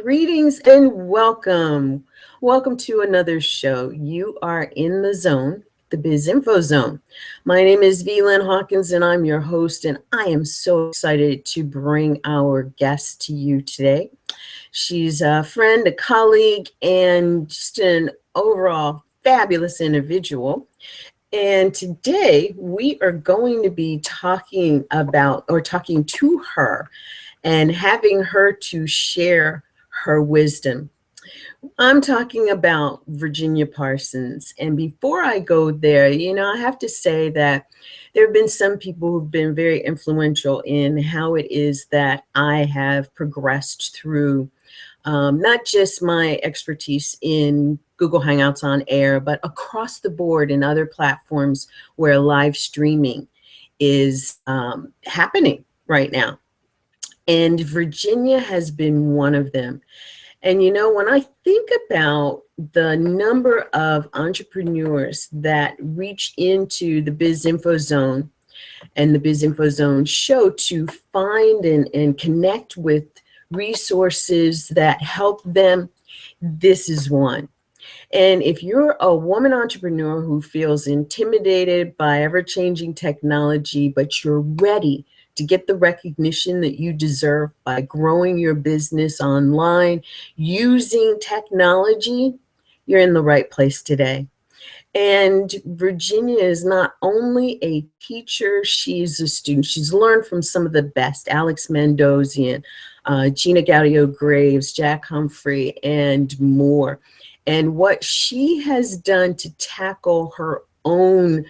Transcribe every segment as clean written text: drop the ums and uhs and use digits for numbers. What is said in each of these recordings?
Greetings and welcome. Welcome to another show. You are in the zone, the BIZ Info Zone. My name is Lynn Hawkins and I'm your host, and I am so excited to bring our guest to you today. She's a friend, a colleague, and just an overall fabulous individual. And today we are going to be talking to her and having her to share her wisdom. I'm talking about Virginia Parsons. And before I go there, I have to say that there have been some people who've been very influential in how it is that I have progressed through not just my expertise in Google Hangouts on Air, but across the board in other platforms where live streaming is happening right now. And Virginia has been one of them. And when I think about the number of entrepreneurs that reach into the BIZ Info Zone and the BIZ Info Zone Show to find and connect with resources that help them, this is one. And if you're a woman entrepreneur who feels intimidated by ever-changing technology, but you're ready to get the recognition that you deserve by growing your business online using technology, you're in the right place today. And Virginia is not only a teacher, she's a student. She's learned from some of the best, Alex Mandossian, Gina Gaudio-Graves, Jack Humphrey, and more. And what she has done to tackle her own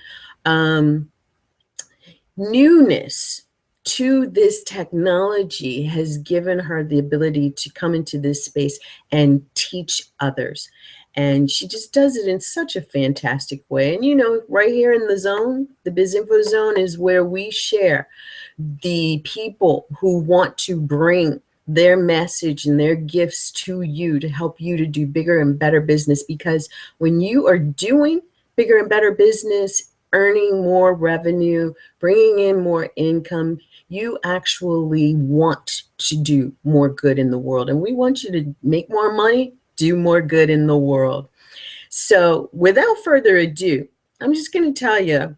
newness to this technology has given her the ability to come into this space and teach others. And she just does it in such a fantastic way. And right here in the zone, the BIZ Info Zone is where we share the people who want to bring their message and their gifts to you to help you to do bigger and better business. Because when you are doing bigger and better business, earning more revenue, bringing in more income, you actually want to do more good in the world. And we want you to make more money, do more good in the world. So without further ado, I'm just going to tell you,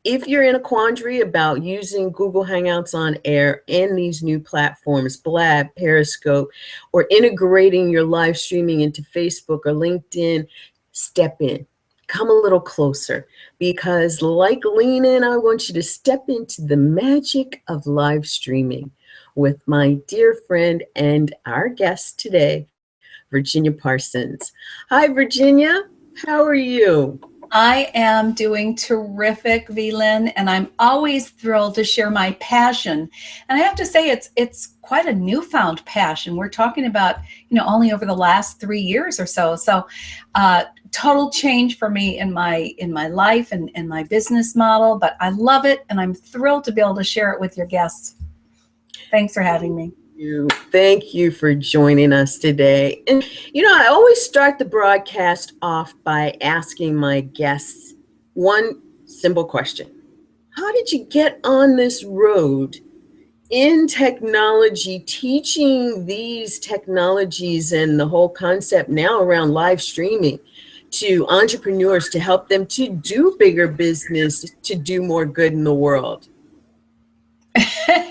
if you're in a quandary about using Google Hangouts on Air and these new platforms, Blab, Periscope, or integrating your live streaming into Facebook or LinkedIn, step in. Come a little closer, because like Lean In, I want you to step into the magic of live streaming with my dear friend and our guest today, Virginia Parsons. Hi, Virginia. How are you? I am doing terrific, Lynn, and I'm always thrilled to share my passion. And I have to say, it's quite a newfound passion. We're talking about, only over the last 3 years or so. So, total change for me in my life and my business model. But I love it, and I'm thrilled to be able to share it with your guests. Thanks for having me. Thank you for joining us today. And I always start the broadcast off by asking my guests one simple question. How did you get on this road in technology, teaching these technologies and the whole concept now around live streaming to entrepreneurs to help them to do bigger business, to do more good in the world?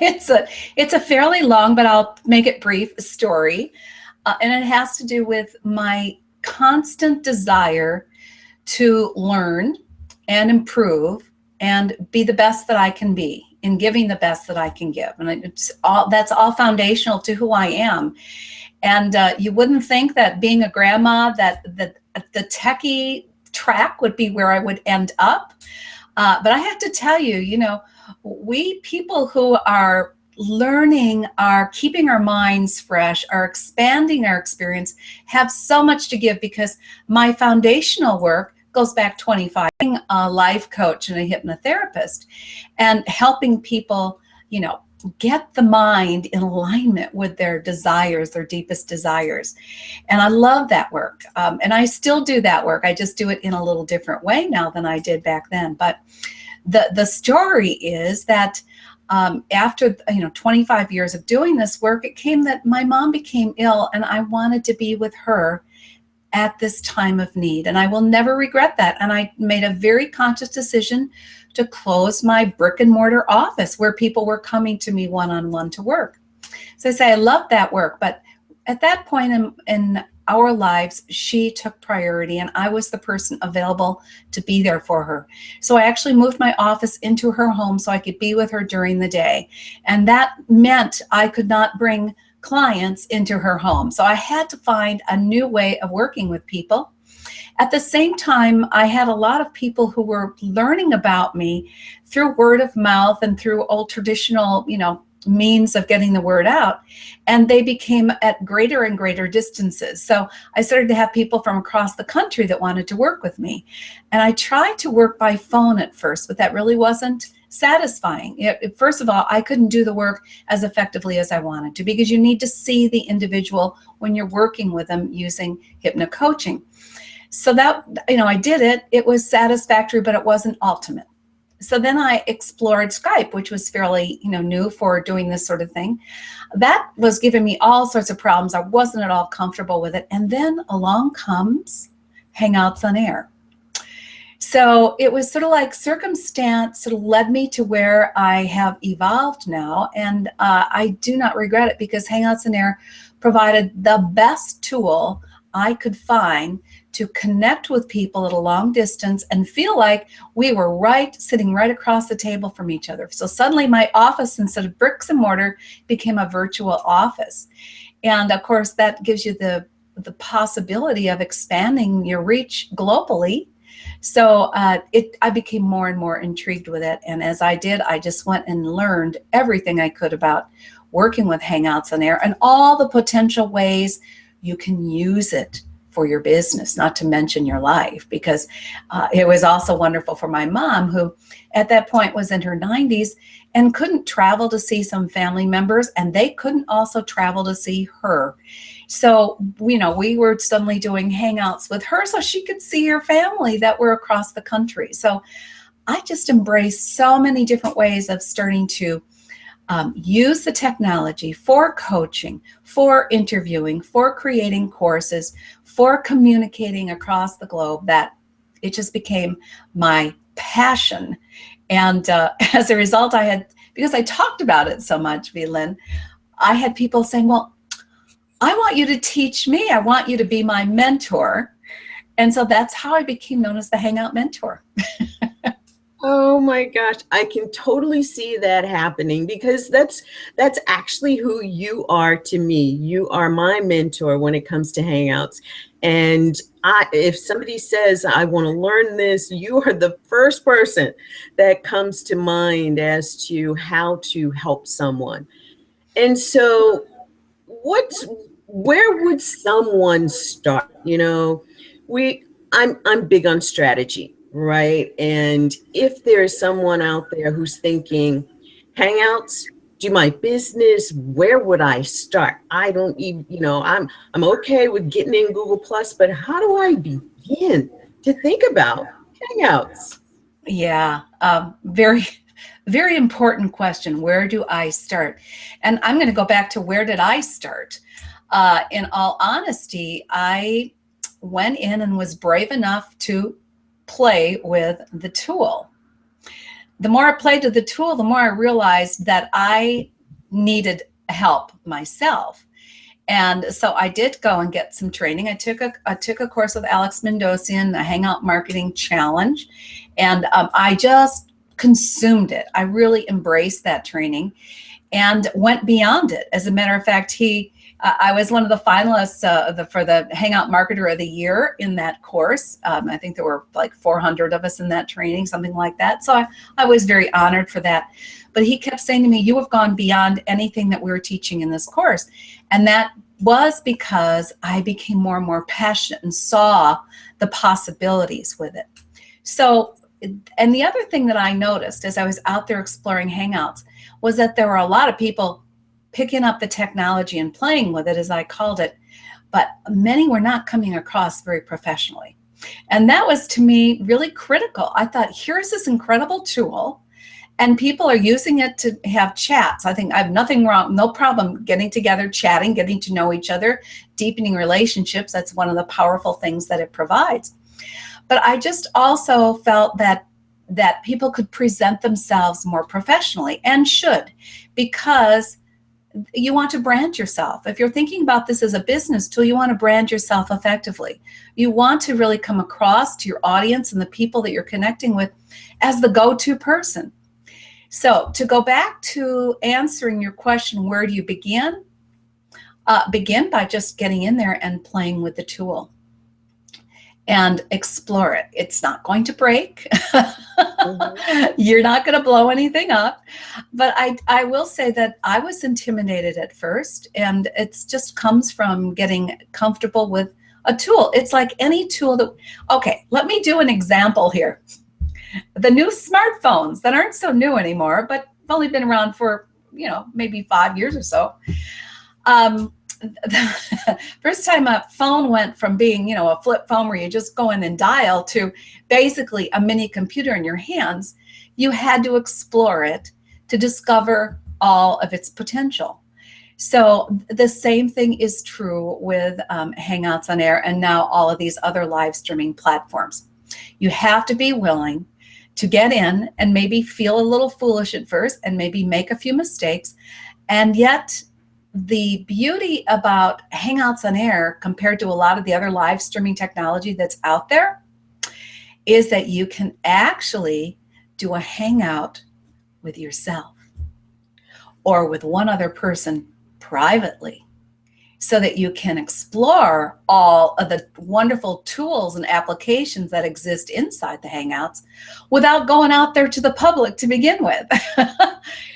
It's a fairly long, but I'll make it brief, story. And it has to do with my constant desire to learn and improve and be the best that I can be in giving the best that I can give. And that's all foundational to who I am. And you wouldn't think that being a grandma, that the techie track would be where I would end up. But I have to tell you, we people who are learning, are keeping our minds fresh, are expanding our experience, have so much to give, because my foundational work goes back 25, being a life coach and a hypnotherapist, and helping people, get the mind in alignment with their desires, their deepest desires. And I love that work. And I still do that work. I just do it in a little different way now than I did back then. But the story is that After 25 years of doing this work, it came that my mom became ill and I wanted to be with her at this time of need. And I will never regret that. And I made a very conscious decision to close my brick and mortar office where people were coming to me one-on-one to work. So I say I love that work, but at that point in our lives, she took priority and I was the person available to be there for her. So I actually moved my office into her home so I could be with her during the day. And that meant I could not bring clients into her home. So I had to find a new way of working with people. At the same time, I had a lot of people who were learning about me through word of mouth and through old traditional, means of getting the word out, and they became at greater and greater distances. So I started to have people from across the country that wanted to work with me. And I tried to work by phone at first, but that really wasn't satisfying. First of all, I couldn't do the work as effectively as I wanted to, because you need to see the individual when you're working with them using hypnocoaching. So that, I did it. It was satisfactory, but it wasn't ultimate. So then I explored Skype, which was fairly, new for doing this sort of thing. That was giving me all sorts of problems. I wasn't at all comfortable with it. And then along comes Hangouts on Air. So it was sort of like circumstance sort of led me to where I have evolved now. And I do not regret it, because Hangouts on Air provided the best tool I could find to connect with people at a long distance and feel like we were sitting right across the table from each other. So suddenly my office, instead of bricks and mortar, became a virtual office. And of course, that gives you the possibility of expanding your reach globally. So I became more and more intrigued with it. And as I did, I just went and learned everything I could about working with Hangouts on Air and all the potential ways you can use it for your business, not to mention your life, because it was also wonderful for my mom, who at that point was in her 90s and couldn't travel to see some family members, and they couldn't also travel to see her. So, we were suddenly doing Hangouts with her so she could see her family that were across the country. So I just embraced so many different ways of starting to use the technology for coaching, for interviewing, for creating courses, for communicating across the globe, that it just became my passion. And as a result, because I talked about it so much, Lynn, I had people saying, well, I want you to teach me. I want you to be my mentor. And so that's how I became known as the Hangout Mentor. Oh my gosh, I can totally see that happening, because that's actually who you are to me. You are my mentor when it comes to Hangouts. And if somebody says, I want to learn this, you are the first person that comes to mind as to how to help someone. And so where would someone start? I'm big on strategy. Right. And if there's someone out there who's thinking, Hangouts, do my business, where would I start? I don't even, I'm okay with getting in Google Plus, but how do I begin to think about Hangouts? Yeah, very, very important question. Where do I start? And I'm going to go back to where did I start? In all honesty, I went in and was brave enough to play with the tool. The more I played with the tool, the more I realized that I needed help myself. And so I did go and get some training. I took a course with Alex Mendocian, the Hangout Marketing Challenge, and I just consumed it. I really embraced that training and went beyond it. As a matter of fact, I was one of the finalists for the Hangout Marketer of the Year in that course. I think there were like 400 of us in that training, something like that. So I was very honored for that. But he kept saying to me, you have gone beyond anything that we were teaching in this course. And that was because I became more and more passionate and saw the possibilities with it. So, and the other thing that I noticed as I was out there exploring Hangouts was that there were a lot of people picking up the technology and playing with it, as I called it, but many were not coming across very professionally. And that was, to me, really critical. I thought, here's this incredible tool, And people are using it to have chats. I think I have nothing wrong, no problem getting together, chatting, getting to know each other, deepening relationships. That's one of the powerful things that it provides. But I just also felt that people could present themselves more professionally, and should, because you want to brand yourself. If you're thinking about this as a business tool, you want to brand yourself effectively. You want to really come across to your audience and the people that you're connecting with as the go-to person. So to go back to answering your question, where do you begin? Begin by just getting in there and playing with the tool and explore it. It's not going to break. You're not going to blow anything up. But I will say that I was intimidated at first, and it's just comes from getting comfortable with a tool. It's like any tool that, okay, let me do an example here. The new smartphones that aren't so new anymore, but have only been around for, maybe 5 years or so. The first time a phone went from being, a flip phone where you just go in and dial to basically a mini computer in your hands, you had to explore it to discover all of its potential. So the same thing is true with Hangouts on Air and now all of these other live streaming platforms. You have to be willing to get in and maybe feel a little foolish at first and maybe make a few mistakes, and yet the beauty about Hangouts on Air compared to a lot of the other live streaming technology that's out there is that you can actually do a hangout with yourself or with one other person privately, so that you can explore all of the wonderful tools and applications that exist inside the Hangouts without going out there to the public to begin with.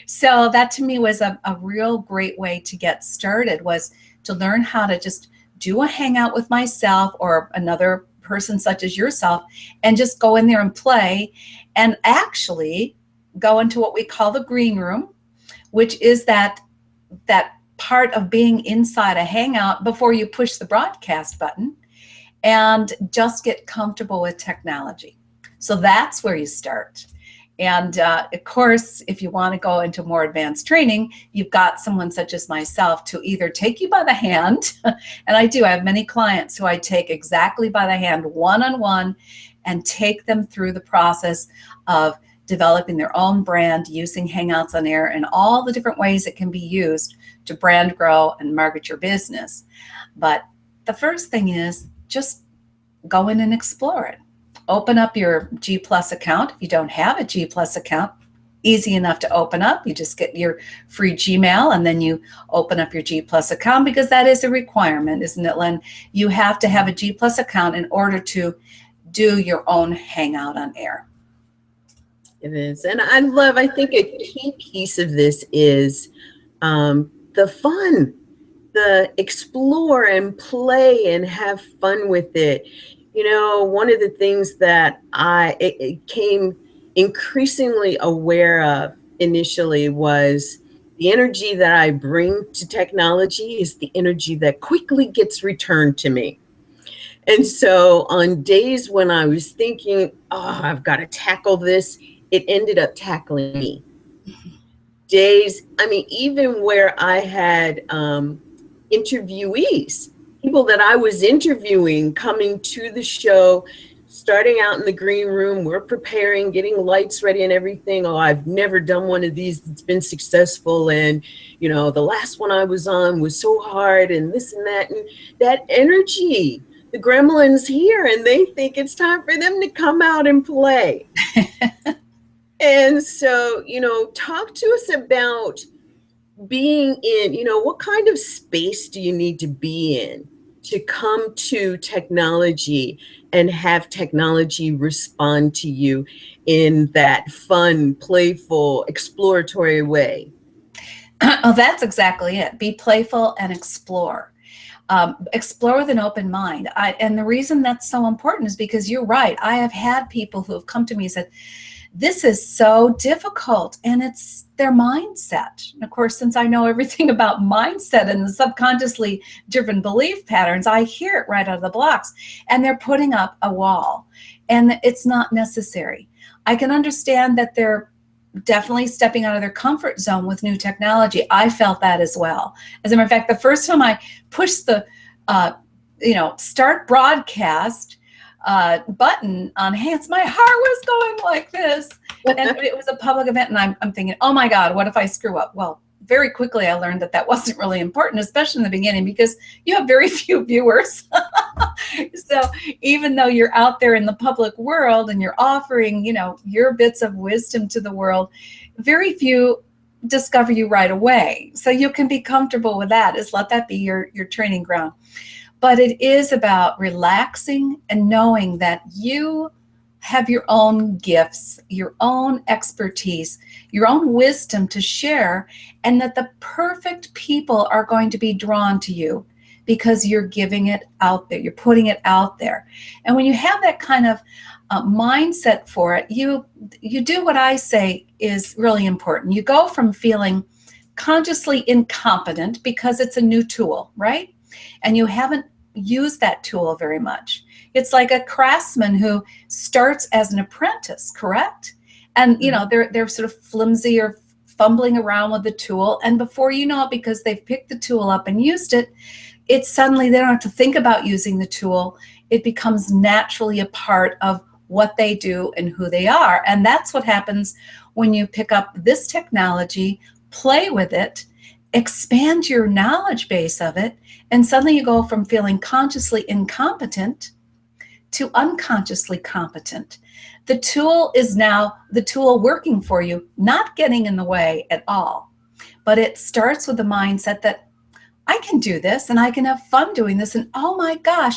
So that to me was a real great way to get started, was to learn how to just do a hangout with myself or another person such as yourself, and just go in there and play, and actually go into what we call the green room, which is that part of being inside a hangout before you push the broadcast button, and just get comfortable with technology. So that's where you start. And of course, if you want to go into more advanced training, you've got someone such as myself to either take you by the hand, and I have many clients who I take exactly by the hand, one-on-one, and take them through the process of developing their own brand using Hangouts on Air and all the different ways it can be used to brand, grow, and market your business. But the first thing is just go in and explore it. Open up your G Plus account. If you don't have a G Plus account, easy enough to open up. You just get your free Gmail and then you open up your G Plus account, because that is a requirement, isn't it, Lynn? You have to have a G Plus account in order to do your own Hangout on Air. It is. And I think a key piece of this is the fun, the explore and play and have fun with it. One of the things that I came increasingly aware of initially was the energy that I bring to technology is the energy that quickly gets returned to me. And so on days when I was thinking, I've got to tackle this, it ended up tackling me. Days, even where I had interviewees, people that I was interviewing coming to the show, starting out in the green room, we're preparing, getting lights ready and everything. I've never done one of these that's been successful. And, the last one I was on was so hard and this and that. And that energy, the gremlins here, and they think it's time for them to come out and play. And so, talk to us about being in, what kind of space do you need to be in to come to technology and have technology respond to you in that fun, playful, exploratory way? Oh, that's exactly it. Be playful and explore. Explore with an open mind. And the reason that's so important is because you're right. I have had people who have come to me and said, this is so difficult, and it's their mindset. And of course, since I know everything about mindset and the subconsciously driven belief patterns, I hear it right out of the blocks, and they're putting up a wall, and it's not necessary. I can understand that they're definitely stepping out of their comfort zone with new technology. I felt that as well. As a matter of fact, the first time I pushed the, start broadcast button on Hands, my heart was going like this. And it was a public event, and I'm thinking, oh my God, what if I screw up? Well, very quickly I learned that wasn't really important, especially in the beginning, because you have very few viewers. So even though you're out there in the public world and you're offering, your bits of wisdom to the world, very few discover you right away. So you can be comfortable with that. Is let that be your training ground. But it is about relaxing and knowing that you have your own gifts, your own expertise, your own wisdom to share, and that the perfect people are going to be drawn to you because you're giving it out there, you're putting it out there. And when you have that kind of mindset for it, you do what I say is really important. You go from feeling consciously incompetent because it's a new tool, right? And you haven't used that tool very much. It's like a craftsman who starts as an apprentice, correct? And they're sort of flimsy or fumbling around with the tool, and before you know it, because they've picked the tool up and used it, it's suddenly they don't have to think about using the tool. It becomes naturally a part of what they do and who they are. And that's what happens when you pick up this technology, play with it, expand your knowledge base of it, and suddenly you go from feeling consciously incompetent to unconsciously competent. The tool is now the tool working for you, not getting in the way at all. But it starts with the mindset that I can do this and I can have fun doing this. And oh my gosh,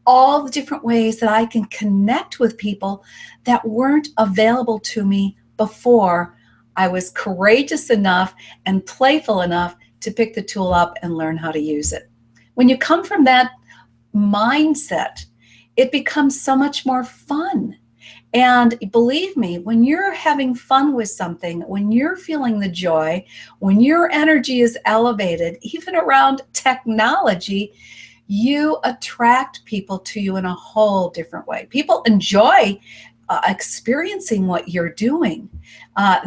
all the different ways that I can connect with people that weren't available to me before I was courageous enough and playful enough to pick the tool up and learn how to use it. When you come from that mindset, it becomes so much more fun. And believe me, when you're having fun with something, when you're feeling the joy, when your energy is elevated, even around technology, you attract people to you in a whole different way. People enjoy experiencing what you're doing.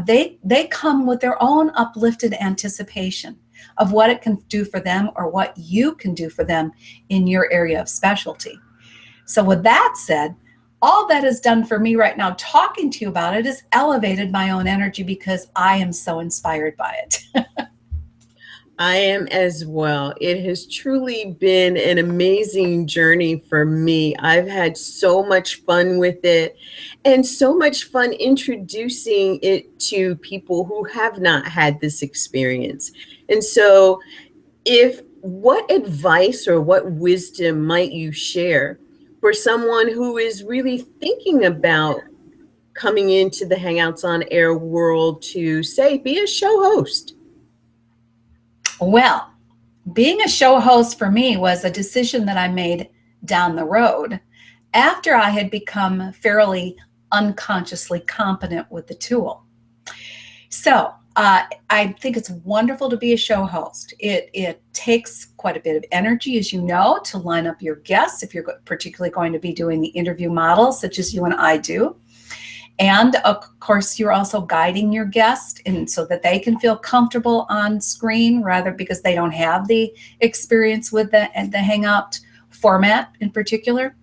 They come with their own uplifted anticipation of what it can do for them or what you can do for them in your area of specialty. So with that said, all that is done for me right now, talking to you about it, is elevated my own energy because I am so inspired by it. I am as well. It has truly been an amazing journey for me. I've had so much fun with it and so much fun introducing it to people who have not had this experience. And so what advice or what wisdom might you share for someone who is really thinking about coming into the Hangouts on Air world to, say, be a show host? Well, being a show host for me was a decision that I made down the road after I had become fairly unconsciously competent with the tool. So I think it's wonderful to be a show host. It takes quite a bit of energy, as you know, to line up your guests if you're particularly going to be doing the interview model, such as you and I do. And of course, you're also guiding your guest and so that they can feel comfortable on screen, rather because they don't have the experience with the Hangout format in particular.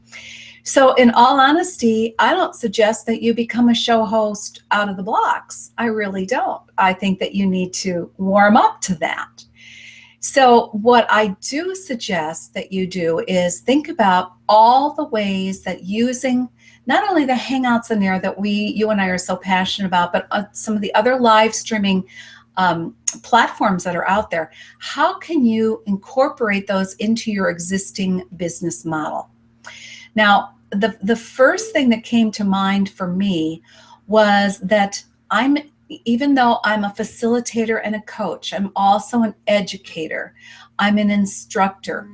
So in all honesty, I don't suggest that you become a show host out of the blocks. I really don't. I think that you need to warm up to that. So what I do suggest that you do is think about all the ways that using not only the Hangouts on Air that you and I are so passionate about, but some of the other live streaming platforms that are out there, how can you incorporate those into your existing business model? Now, the first thing that came to mind for me was that even though I'm a facilitator and a coach, I'm also an educator. I'm an instructor.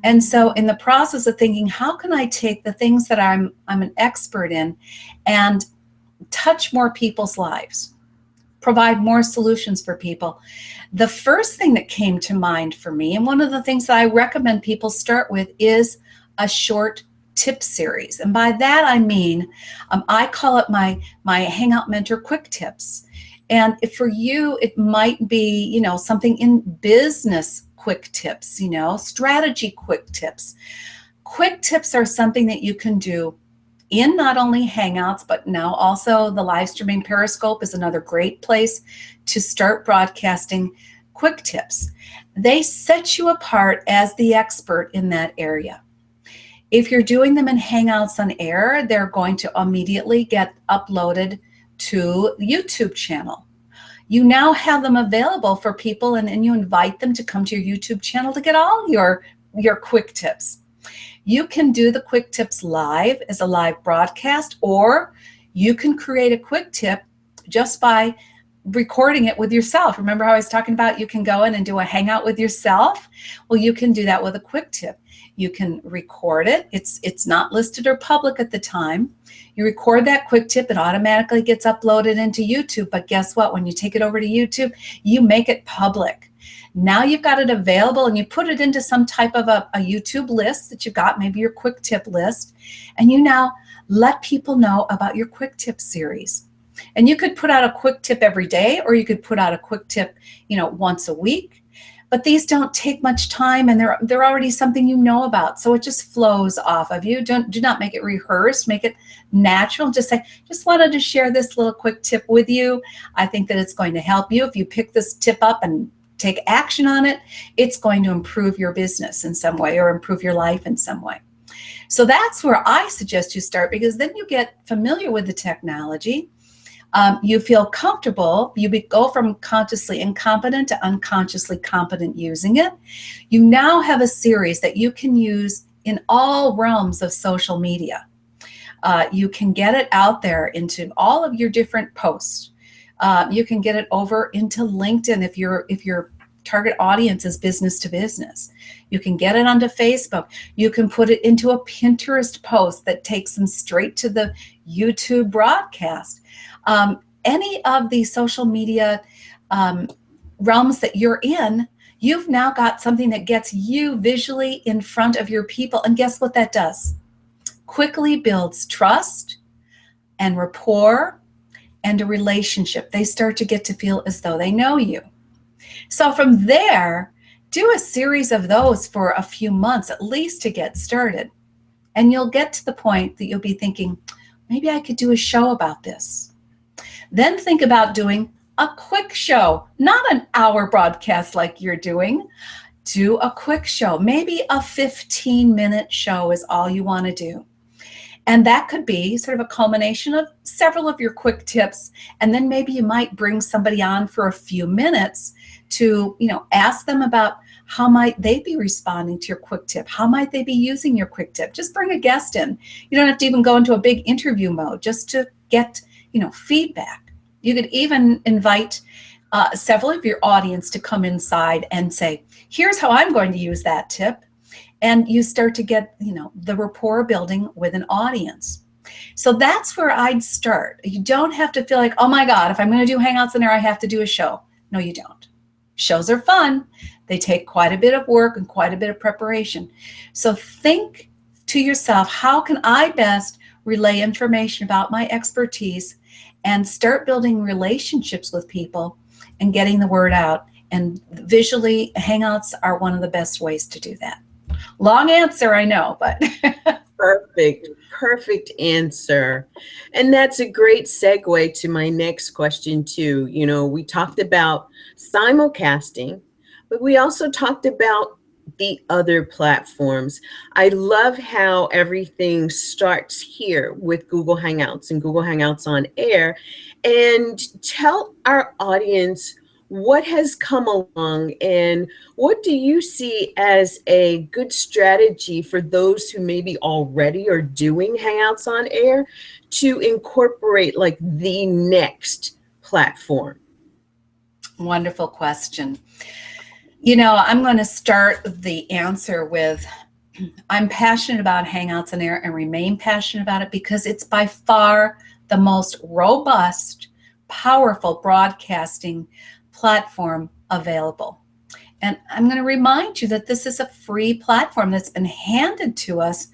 And so in the process of thinking, how can I take the things that I'm an expert in and touch more people's lives, provide more solutions for people? The first thing that came to mind for me, and one of the things that I recommend people start with, is a short tip series. And by that I mean, I call it my Hangout Mentor Quick Tips. And if for you, it might be, something in business quick tips, strategy quick tips. Quick tips are something that you can do in not only Hangouts, but now also the live streaming Periscope is another great place to start broadcasting quick tips. They set you apart as the expert in that area. If you're doing them in Hangouts on Air, they're going to immediately get uploaded to the YouTube channel. You now have them available for people, and you invite them to come to your YouTube channel to get all your quick tips. You can do the quick tips live as a live broadcast, or you can create a quick tip just by recording it with yourself. Remember how I was talking about you can go in and do a hangout with yourself? Well, you can do that with a quick tip. You can record it. It's not listed or public at the time. You record that quick tip, it automatically gets uploaded into YouTube. But guess what? When you take it over to YouTube, you make it public. Now you've got it available and you put it into some type of a YouTube list that you've got, maybe your quick tip list, and you now let people know about your quick tip series. And you could put out a quick tip every day, or you could put out a quick tip, once a week. But these don't take much time, and they're already something you know about. So it just flows off of you. Do not make it rehearsed, make it natural. Just say, just wanted to share this little quick tip with you. I think that it's going to help you. If you pick this tip up and take action on it, it's going to improve your business in some way or improve your life in some way. So that's where I suggest you start, because then you get familiar with the technology. You feel comfortable. You go from consciously incompetent to unconsciously competent using it. You now have a series that you can use in all realms of social media. You can get it out there into all of your different posts. You can get it over into LinkedIn if your target audience is business to business. You can get it onto Facebook. You can put it into a Pinterest post that takes them straight to the YouTube broadcast. Any of the social media realms that you're in, you've now got something that gets you visually in front of your people. And guess what that does? Quickly builds trust and rapport and a relationship. They start to get to feel as though they know you. So from there, do a series of those for a few months, at least to get started. And you'll get to the point that you'll be thinking, maybe I could do a show about this. Then think about doing a quick show, not an hour broadcast like you're doing. Do a quick show. Maybe a 15-minute show is all you want to do. And that could be sort of a culmination of several of your quick tips. And then maybe you might bring somebody on for a few minutes to, ask them about how might they be responding to your quick tip? How might they be using your quick tip? Just bring a guest in. You don't have to even go into a big interview mode just to get, feedback. You could even invite several of your audience to come inside and say, here's how I'm going to use that tip. And you start to get, the rapport building with an audience. So that's where I'd start. You don't have to feel like, oh my God, if I'm going to do Hangouts on Air, I have to do a show. No, you don't. Shows are fun. They take quite a bit of work and quite a bit of preparation. So think to yourself, how can I best relay information about my expertise and start building relationships with people and getting the word out? And visually, Hangouts are one of the best ways to do that. Long answer, I know, but Perfect answer. And that's a great segue to my next question too. We talked about simulcasting, but we also talked about the other platforms. I love how everything starts here with Google Hangouts and Google Hangouts on Air. And tell our audience what has come along and what do you see as a good strategy for those who maybe already are doing Hangouts on Air to incorporate like the next platform? Wonderful question. I'm going to start the answer with, I'm passionate about Hangouts on Air and remain passionate about it because it's by far the most robust, powerful broadcasting platform available. And I'm going to remind you that this is a free platform that's been handed to us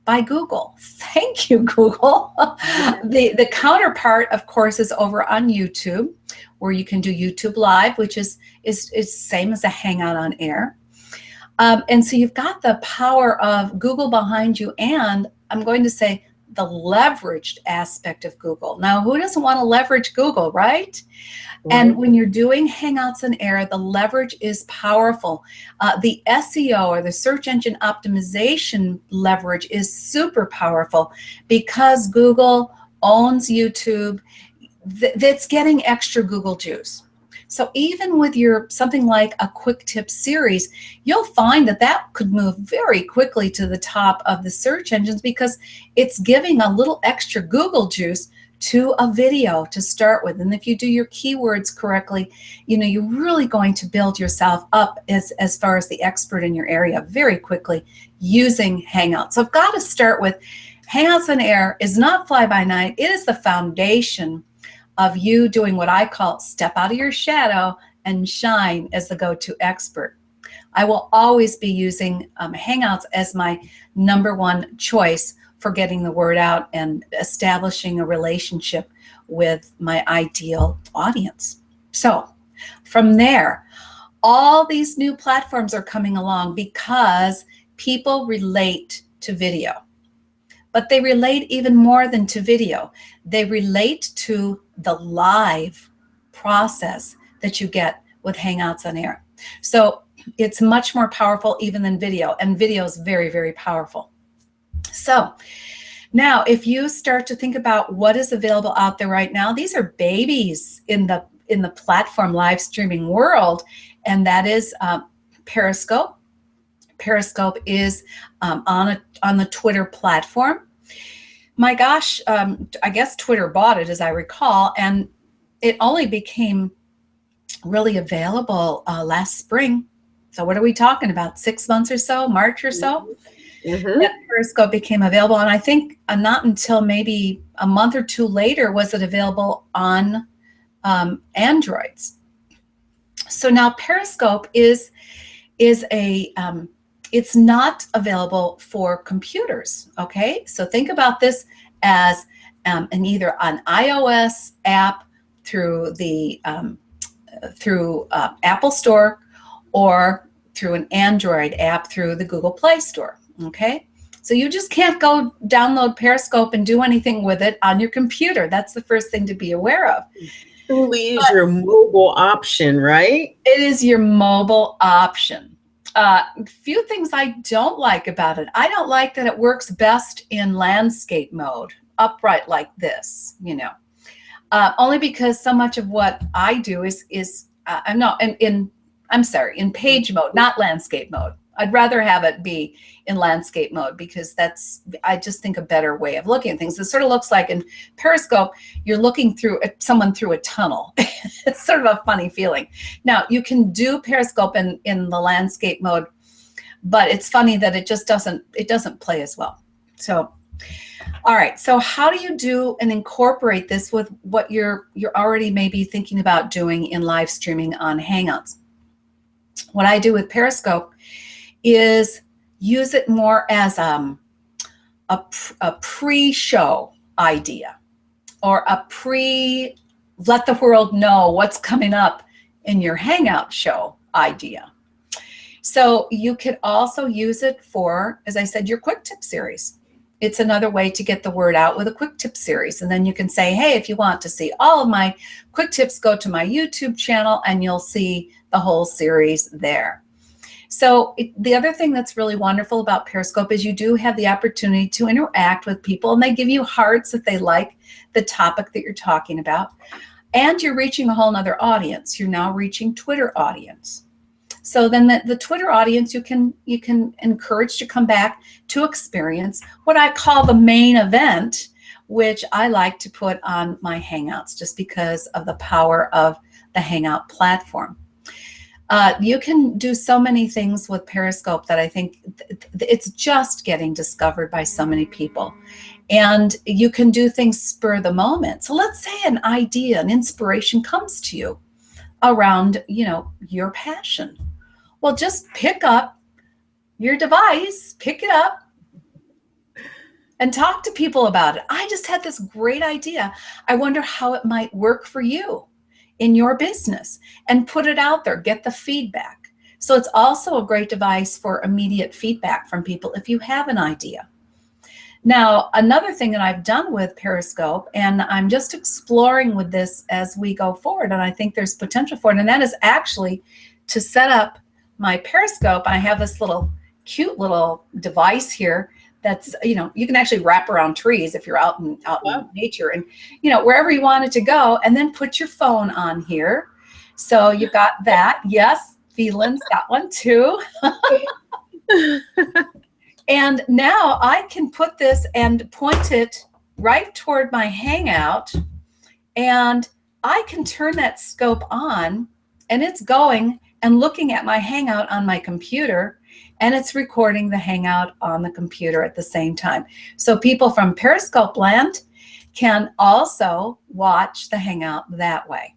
by Google. Thank you, Google. The counterpart, of course, is over on YouTube, where you can do YouTube Live, which is same as a Hangout on Air. And so you've got the power of Google behind you, and I'm going to say the leveraged aspect of Google. Now, who doesn't want to leverage Google, right? And when you're doing Hangouts on Air, the leverage is powerful. The SEO, or the search engine optimization leverage, is super powerful because Google owns YouTube. That's getting extra Google juice. So even with your something like a quick tip series, you'll find that could move very quickly to the top of the search engines because it's giving a little extra Google juice to a video to start with. And if you do your keywords correctly, you're really going to build yourself up as far as the expert in your area very quickly using Hangouts. So I've got to start with Hangouts on Air is not fly by night. It is the foundation of you doing what I call step out of your shadow and shine as the go-to expert. I will always be using Hangouts as my #1 choice for getting the word out and establishing a relationship with my ideal audience. So from there, all these new platforms are coming along because people relate to video. But they relate even more than to video. They relate to the live process that you get with Hangouts on Air. So it's much more powerful even than video, and video is very, very powerful. So now if you start to think about what is available out there right now, these are babies in the platform live streaming world, and that is Periscope. Periscope is on the Twitter platform. My gosh, I guess Twitter bought it, as I recall, and it only became really available last spring. So what are we talking about? 6 months or so, March or so? That Periscope became available, and I think not until maybe a month or two later was it available on Androids. So now Periscope is a it's not available for computers. Okay, so think about this as either an iOS app through the Apple Store, or through an Android app through the Google Play Store. Okay, so you just can't go download Periscope and do anything with it on your computer. That's the first thing to be aware of. Truly is your mobile option, right? It is your mobile option. Few things I don't like about it. I don't like that it works best in landscape mode, upright like this, only because so much of what I do is in page mode, not landscape mode. I'd rather have it be in landscape mode because that's, I just think, a better way of looking at things. It sort of looks like in Periscope, you're looking through someone through a tunnel. It's sort of a funny feeling. Now, you can do Periscope in the landscape mode, but it's funny that it just doesn't play as well. So, all right. So how do you do and incorporate this with what you're already maybe thinking about doing in live streaming on Hangouts? What I do with Periscope is use it more as a pre-show idea, or a let the world know what's coming up in your Hangout show idea. So you could also use it for, as I said, your quick tip series. It's another way to get the word out with a quick tip series. And then you can say, hey, if you want to see all of my quick tips, go to my YouTube channel and you'll see the whole series there. So the other thing that's really wonderful about Periscope is you do have the opportunity to interact with people, and they give you hearts if they like the topic that you're talking about. And you're reaching a whole nother audience. You're now reaching Twitter audience. So then the Twitter audience, you can encourage to come back to experience what I call the main event, which I like to put on my Hangouts just because of the power of the Hangout platform. You can do so many things with Periscope that I think it's just getting discovered by so many people. And you can do things spur of the moment. So let's say an idea, an inspiration comes to you around, your passion. Well, just pick up your device, pick it up, and talk to people about it. I just had this great idea. I wonder how it might work for you in your business and put it out there, get the feedback. So it's also a great device for immediate feedback from people if you have an idea. Now, another thing that I've done with Periscope, and I'm just exploring with this as we go forward, and I think there's potential for it, and that is actually to set up my Periscope. I have this cute little device here that's, you can actually wrap around trees if you're out in nature, and, wherever you want it to go, and then put your phone on here. So you've got that. Yes, Lynn's got one too. And now I can put this and point it right toward my Hangout, and I can turn that scope on, and it's going and looking at my Hangout on my computer, and it's recording the Hangout on the computer at the same time. So people from Periscope land can also watch the Hangout that way.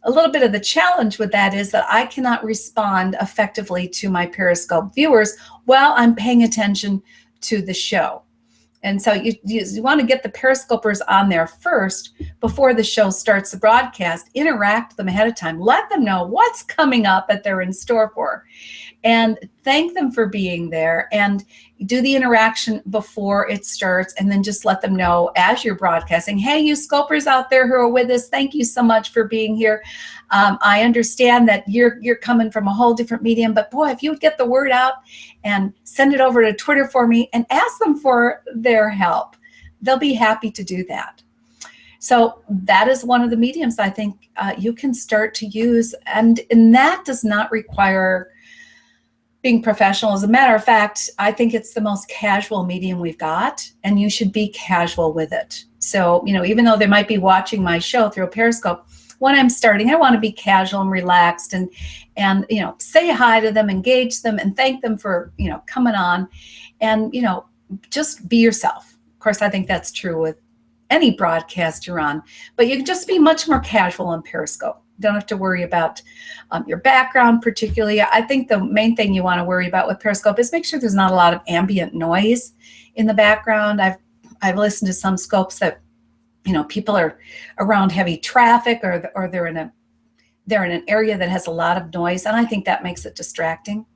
A little bit of the challenge with that is that I cannot respond effectively to my Periscope viewers while I'm paying attention to the show. And so you want to get the Periscopers on there first before the show starts the broadcast. Interact with them ahead of time. Let them know what's coming up that they're in store for. And thank them for being there, and do the interaction before it starts, and then just let them know as you're broadcasting, hey, you scopers out there who are with us, thank you so much for being here. I understand that you're coming from a whole different medium, but boy, if you would get the word out and send it over to Twitter for me and ask them for their help, they'll be happy to do that. So that is one of the mediums I think you can start to use, and that does not require being professional. As a matter of fact, I think it's the most casual medium we've got, and you should be casual with it. So, even though they might be watching my show through a Periscope, when I'm starting, I want to be casual and relaxed and say hi to them, engage them, and thank them for, coming on, and, just be yourself. Of course, I think that's true with any broadcast you're on, but you can just be much more casual on Periscope. Don't have to worry about your background particularly. I think the main thing you want to worry about with Periscope is make sure there's not a lot of ambient noise in the background. I've listened to some scopes that, people are around heavy traffic, or they're in an area that has a lot of noise, and I think that makes it distracting.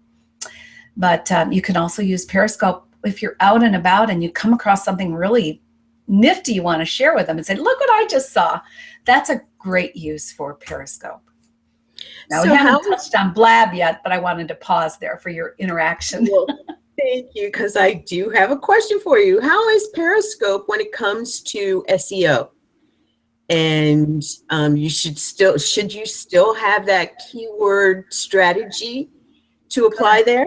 But you can also use Periscope if you're out and about and you come across something really nifty you want to share with them and say, look what I just saw. That's a great use for Periscope. Now, we haven't touched on Blab yet, but I wanted to pause there for your interaction. Well, thank you, because I do have a question for you. How is Periscope when it comes to SEO? And should you still have that keyword strategy to apply there?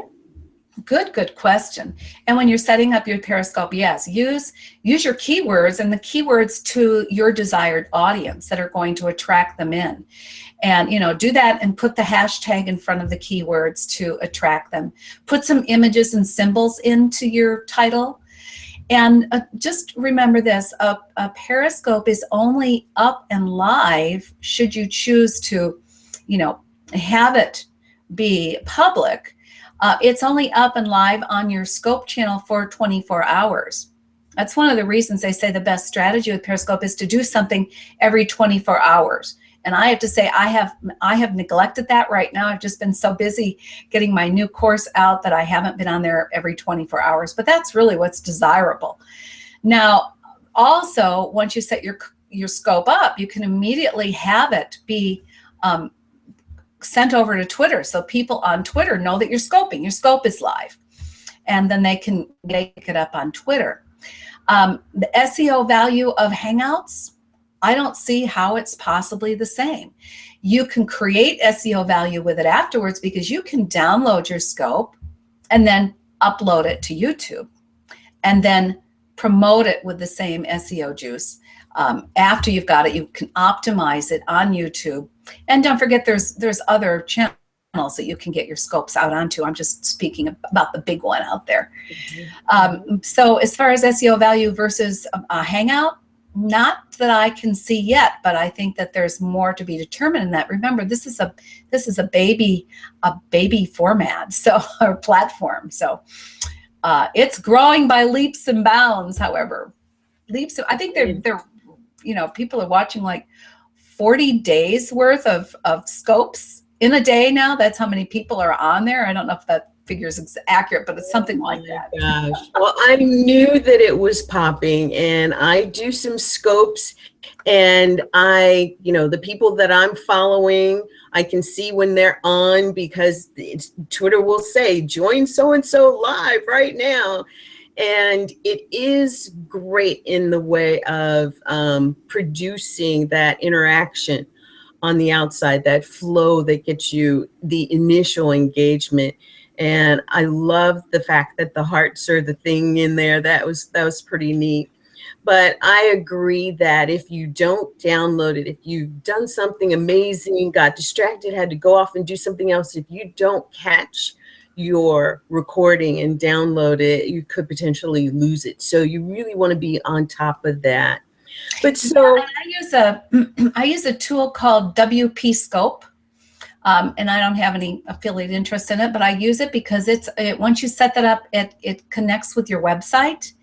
Good question. And when you're setting up your Periscope, yes, use your keywords and the keywords to your desired audience that are going to attract them in. And, do that and put the hashtag in front of the keywords to attract them. Put some images and symbols into your title. And just remember this, a Periscope is only up and live should you choose to, have it be public. It's only up and live on your scope channel for 24 hours. That's one of the reasons they say the best strategy with Periscope is to do something every 24 hours. And I have to say, I have neglected that right now. I've just been so busy getting my new course out that I haven't been on there every 24 hours. But that's really what's desirable. Now, also, once you set your scope up, you can immediately have it be sent over to Twitter, so people on Twitter know that you're scoping. Your scope is live, and then they can make it up on Twitter. The SEO value of Hangouts, I don't see how it's possibly the same. You can create SEO value with it afterwards, because you can download your scope and then upload it to YouTube and then promote it with the same SEO juice. After you've got it, you can optimize it on YouTube. And don't forget, there's other channels that you can get your scopes out onto. I'm just speaking about the big one out there. So as far as SEO value versus a Hangout, not that I can see yet, but I think that there's more to be determined in that. Remember, this is a baby format, so or platform. So it's growing by leaps and bounds. However, I think they're people are watching like 40 days worth of scopes in a day now. That's how many people are on there. I don't know if that figure is accurate, but it's something like that. Gosh. Well, I knew that it was popping, and I do some scopes, and the people that I'm following, I can see when they're on, because Twitter will say, join so-and-so live right now. And it is great in the way of producing that interaction on the outside, that flow that gets you the initial engagement. And I love the fact that the hearts are the thing in there. That was pretty neat. But I agree that if you don't download it, if you've done something amazing, got distracted, had to go off and do something else, if you don't catch your recording and download it, you could potentially lose it. So you really want to be on top of that. But so I use a tool called WP Scope. And I don't have any affiliate interest in it, but I use it because once you set that up, it connects with your website,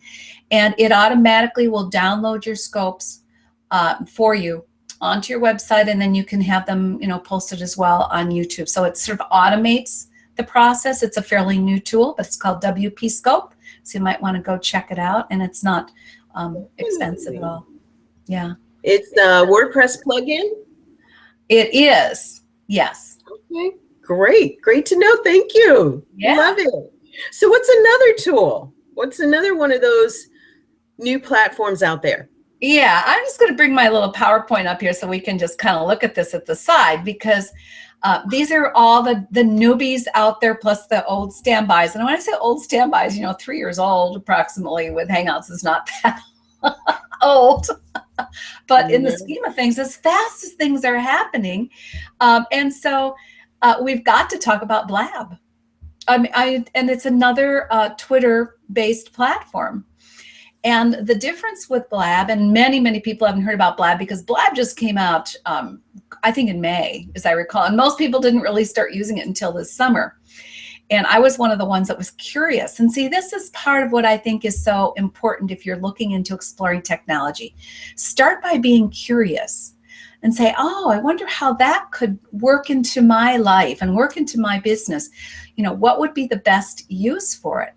and it automatically will download your scopes for you onto your website, and then you can have them, posted as well on YouTube. So it sort of automates the process. It's a fairly new tool, but it's called WP Scope. So you might want to go check it out, and it's not expensive at all. Yeah. It's a WordPress plugin? It is. Yes. Okay. Great to know. Thank you. Yeah. Love it. So what's another tool? What's another one of those new platforms out there? Yeah, I'm just going to bring my little PowerPoint up here so we can just kind of look at this at the side, because these are all the newbies out there, plus the old standbys. And when I say old standbys, 3 years old approximately with Hangouts is not that old. But in the scheme of things, as fast as things are happening, and so we've got to talk about Blab. And it's another Twitter-based platform. And the difference with Blab, and many people haven't heard about Blab because Blab just came out, I think in May, as I recall, and most people didn't really start using it until this summer. And I was one of the ones that was curious. And see, this is part of what I think is so important if you're looking into exploring technology. Start by being curious and say, oh, I wonder how that could work into my life and work into my business. What would be the best use for it?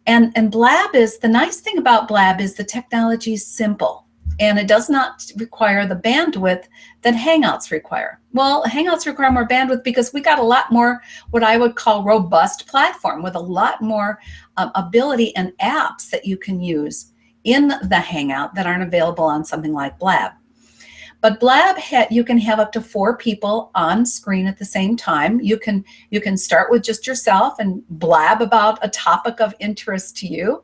And Blab is, the nice thing about Blab is the technology is simple, and it does not require the bandwidth that Hangouts require. Well, Hangouts require more bandwidth because we got a lot more what I would call robust platform with a lot more ability and apps that you can use in the Hangout that aren't available on something like Blab. But Blab, you can have up to 4 people on screen at the same time. You can start with just yourself and blab about a topic of interest to you.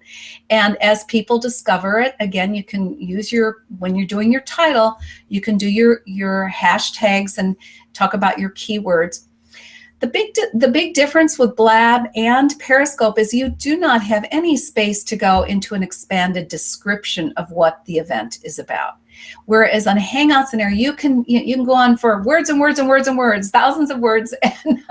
And as people discover it, again, you can use when you're doing your title, you can do your hashtags and talk about your keywords. The big difference with Blab and Periscope is you do not have any space to go into an expanded description of what the event is about. Whereas on Hangouts on Air, you can go on for words and words and words and words, thousands of words, and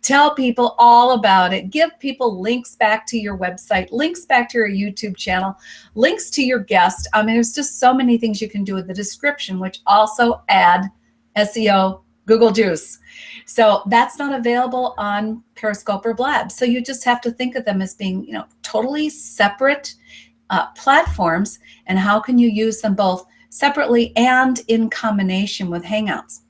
tell people all about it. Give people links back to your website, links back to your YouTube channel, links to your guest. I mean, there's just so many things you can do with the description, which also add SEO, Google juice. So that's not available on Periscope or Blab. So you just have to think of them as being, totally separate platforms, and how can you use them both separately and in combination with Hangouts.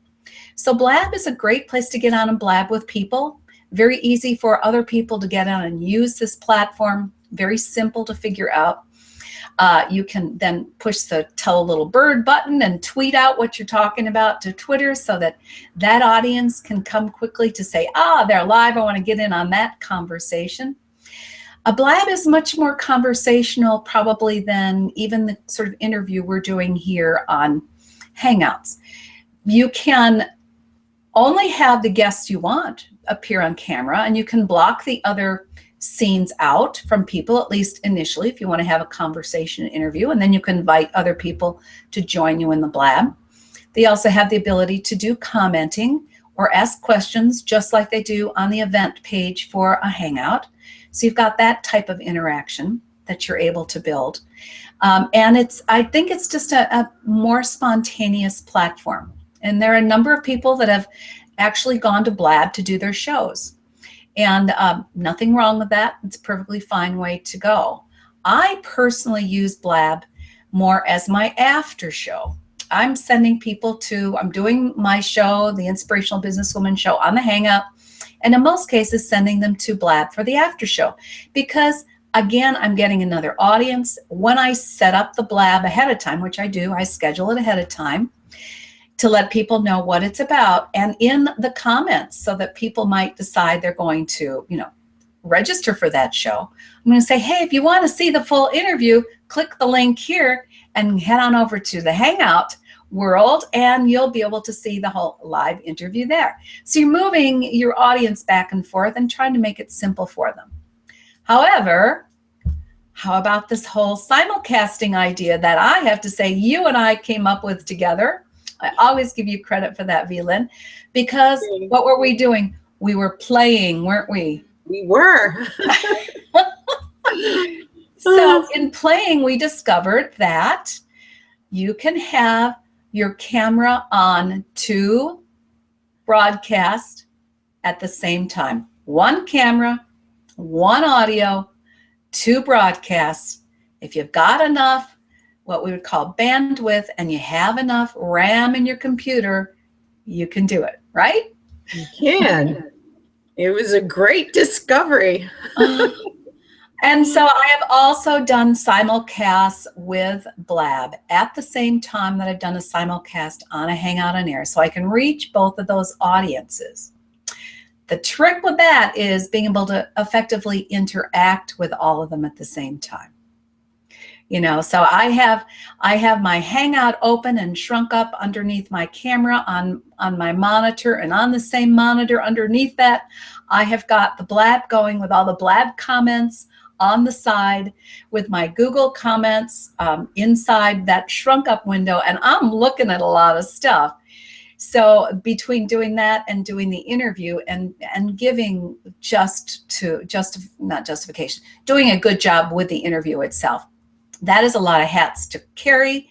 So Blab is a great place to get on and blab with people. Very easy for other people to get on and use this platform. Very simple to figure out. You can then push the tell a little bird button and tweet out what you're talking about to Twitter so that audience can come quickly to say, they're live. I want to get in on that conversation. A Blab is much more conversational probably than even the sort of interview we're doing here on Hangouts. You can only have the guests you want appear on camera, and you can block the other scenes out from people, at least initially, if you want to have a conversation interview, and then you can invite other people to join you in the Blab. They also have the ability to do commenting or ask questions just like they do on the event page for a Hangout. So you've got that type of interaction that you're able to build. And I think it's just a more spontaneous platform. And there are a number of people that have actually gone to Blab to do their shows. And nothing wrong with that. It's a perfectly fine way to go. I personally use Blab more as my after show. I'm sending people to, I'm doing my show, the Inspirational Businesswoman Show on the Hangout, and in most cases sending them to Blab for the after show. Because again, I'm getting another audience. When I set up the Blab ahead of time, which I do, I schedule it ahead of time to let people know what it's about, and in the comments, so that people might decide they're going to, register for that show. I'm going to say, hey, if you want to see the full interview, click the link here and head on over to the Hangout world, and you'll be able to see the whole live interview there. So you're moving your audience back and forth and trying to make it simple for them. However, how about this whole simulcasting idea that I have to say you and I came up with together? I always give you credit for that, Lynn, because what were we doing? We were playing, weren't we? We were. So in playing, we discovered that you can have your camera on 2 broadcasts at the same time. 1 camera, 1 audio, 2 broadcasts. If you've got enough, what we would call bandwidth, and you have enough RAM in your computer, you can do it, right? You can. It was a great discovery. And so I have also done simulcasts with Blab at the same time that I've done a simulcast on a Hangout on Air, so I can reach both of those audiences. The trick with that is being able to effectively interact with all of them at the same time. So I have my Hangout open and shrunk up underneath my camera on my monitor, and on the same monitor underneath that, I have got the Blab going with all the Blab comments on the side, with my Google comments inside that shrunk up window, and I'm looking at a lot of stuff. So between doing that and doing the interview and giving not justification, doing a good job with the interview itself, that is a lot of hats to carry.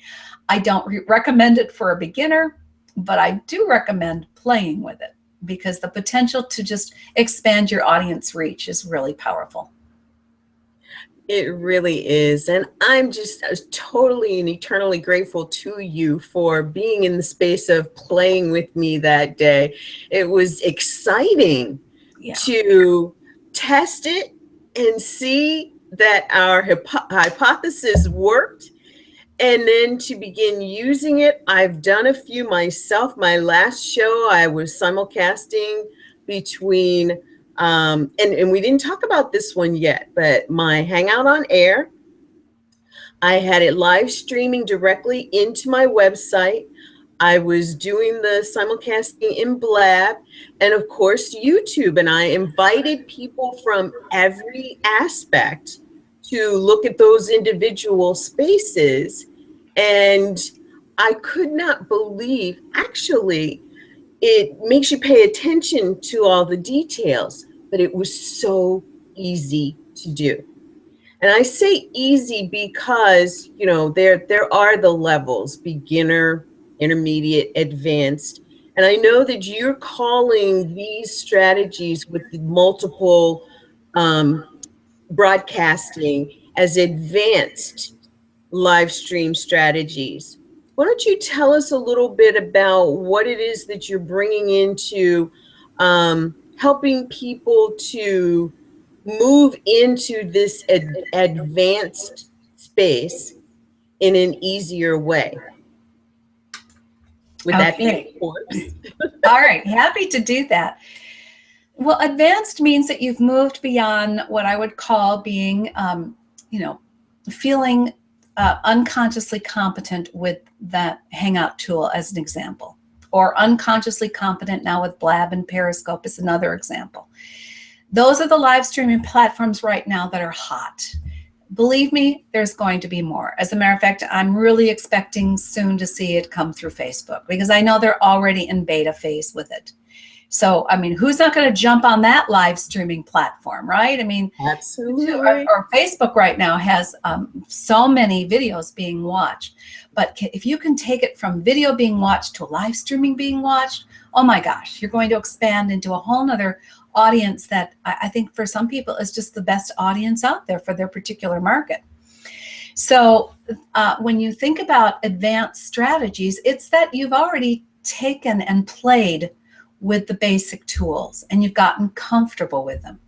I don't recommend it for a beginner, but I do recommend playing with it, because the potential to just expand your audience reach is really powerful. It really is. And I'm just totally and eternally grateful to you for being in the space of playing with me that day. It was exciting to test it and see that our hypothesis worked, and then to begin using it. I've done a few myself. My last show, I was simulcasting between and we didn't talk about this one yet, but my Hangout on Air, I had it live streaming directly into my website. I was doing the simulcasting in Blab, and of course YouTube, and I invited people from every aspect to look at those individual spaces, and I could not believe, actually, it makes you pay attention to all the details, but it was so easy to do. And I say easy because, there are the levels: beginner, intermediate, advanced. And I know that you're calling these strategies with the multiple broadcasting as advanced live stream strategies. Why don't you tell us a little bit about what it is that you're bringing into helping people to move into this advanced space in an easier way? Would that be of course? All right, happy to do that. Well, advanced means that you've moved beyond what I would call being, feeling unconsciously competent with that Hangout tool, as an example, or unconsciously competent now with Blab and Periscope is another example. Those are the live streaming platforms right now that are hot. Believe me, there's going to be more. As a matter of fact, I'm really expecting soon to see it come through Facebook, because I know they're already in beta phase with it. So, I mean, who's not going to jump on that live streaming platform, right? I mean, Absolutely. Or Facebook right now has so many videos being watched. But if you can take it from video being watched to live streaming being watched, oh my gosh, you're going to expand into a whole nother audience that I think for some people is just the best audience out there for their particular market. So when you think about advanced strategies, it's that you've already taken and played with the basic tools and you've gotten comfortable with them.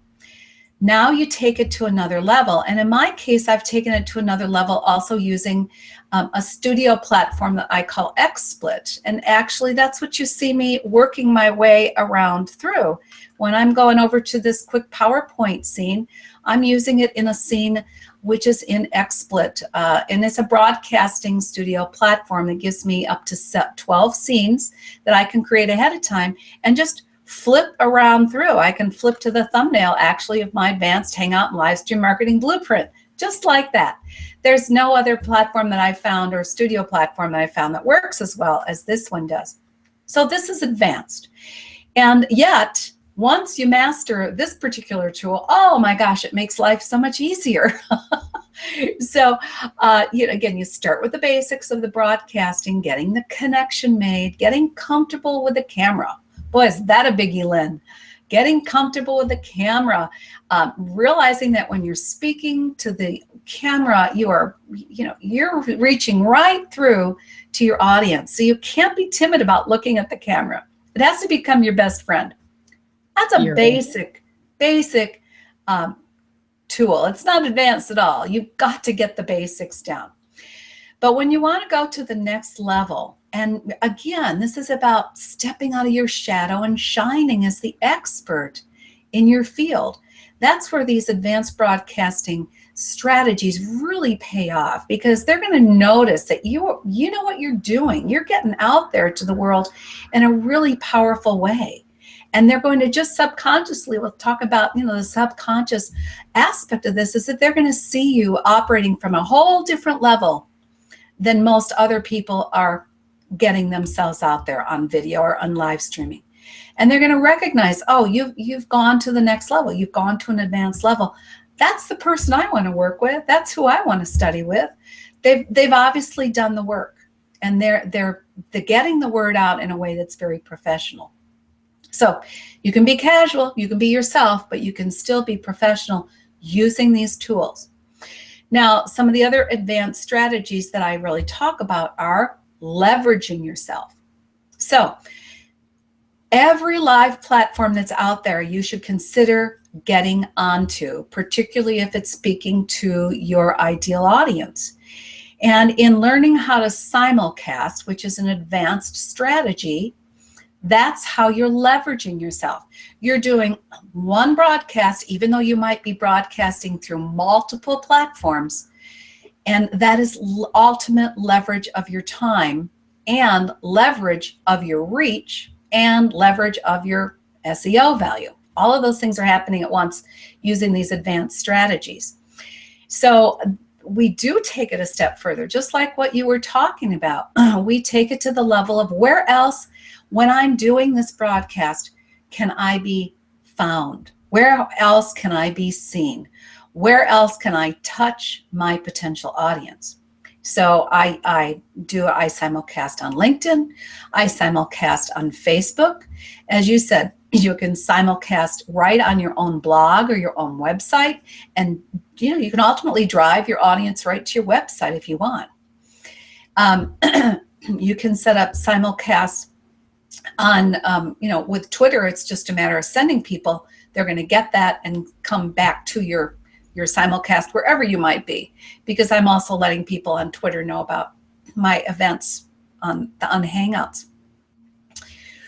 Now you take it to another level. And in my case, I've taken it to another level also using a studio platform that I call XSplit. And actually, that's what you see me working my way around through. When I'm going over to this quick PowerPoint scene, I'm using it in a scene which is in XSplit. And it's a broadcasting studio platform that gives me up to 12 scenes that I can create ahead of time and just flip around through. I can flip to the thumbnail actually of my advanced Hangout and Livestream marketing blueprint, just like that. There's no other platform that I found or studio platform that I found that works as well as this one does. So this is advanced. And yet, once you master this particular tool, oh my gosh, it makes life so much easier. So again, you start with the basics of the broadcasting, getting the connection made, getting comfortable with the camera. Boy, is that a biggie, Lynn. Getting comfortable with the camera, realizing that when you're speaking to the camera, you're reaching right through to your audience. So you can't be timid about looking at the camera. It has to become your best friend. That's a basic tool. It's not advanced at all. You've got to get the basics down. But when you want to go to the next level, and again, this is about stepping out of your shadow and shining as the expert in your field. That's where these advanced broadcasting strategies really pay off, because they're going to notice that you know what you're doing. You're getting out there to the world in a really powerful way. And they're going to just subconsciously, we'll talk about, the subconscious aspect of this is that they're going to see you operating from a whole different level than most other people are getting themselves out there on video or on live streaming. And they're going to recognize, oh, you've gone to the next level. You've gone to an advanced level. That's the person I want to work with. That's who I want to study with. They've obviously done the work, and they're getting the word out in a way that's very professional. So you can be casual, you can be yourself, but you can still be professional using these tools. Now, some of the other advanced strategies that I really talk about are leveraging yourself. So every live platform that's out there, you should consider getting onto, particularly if it's speaking to your ideal audience. And in learning how to simulcast, which is an advanced strategy, that's how you're leveraging yourself. You're doing one broadcast, even though you might be broadcasting through multiple platforms, and that is ultimate leverage of your time and leverage of your reach and leverage of your SEO value. All of those things are happening at once using these advanced strategies. So we do take it a step further, just like what you were talking about. We take it to the level of where else, when I'm doing this broadcast, can I be found? Where else can I be seen? Where else can I touch my potential audience? So I simulcast on LinkedIn. I simulcast on Facebook. As you said, you can simulcast right on your own blog or your own website. And you can ultimately drive your audience right to your website if you want. You can set up simulcasts on, with Twitter. It's just a matter of sending people. They're going to get that and come back to your simulcast wherever you might be, because I'm also letting people on Twitter know about my events on Hangouts.